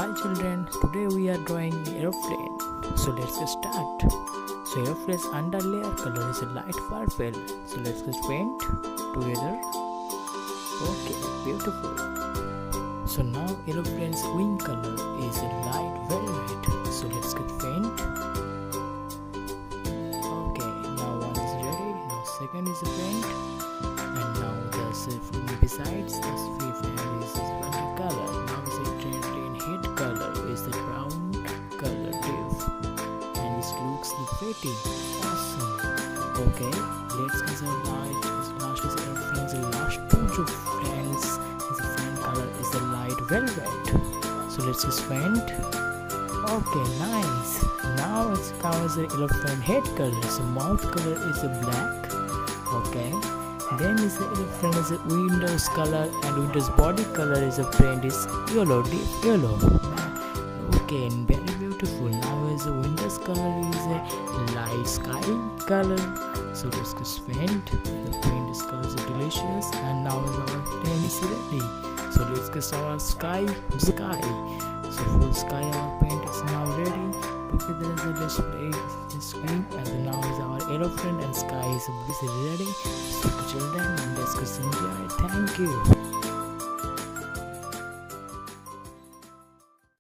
Hi children, today we are drawing aeroplane. So let's get start. So aeroplane's underlayer color is a light purple. So let's get paint together. Okay, beautiful. So now aeroplane's wing color is a light velvet. So let's get paint. Okay, now one is ready. Now second is a paint. And now the besides the fifth hand is funny color. Now the aeroplane head color is the brown color diff. And it looks pretty awesome. Okay, let's get the last is airplane's last two friends. The friend color is the light velvet. So let's just paint. Okay, nice. Now it comes the elephant head color. So mouth color is a black. Okay. Then is the elephant is a Windows color, and Windows body color is a paint is yellow, deep yellow. Okay, and very beautiful. Now is the Windows color is a light sky color. So let's just paint. The paint is color is delicious, and now our paint is ready. So let's get our sky. So full sky our paint is now ready. Okay, there is a display screen, and now is our aeroplane and sky is ready. So children, let's go enjoy. Thank you.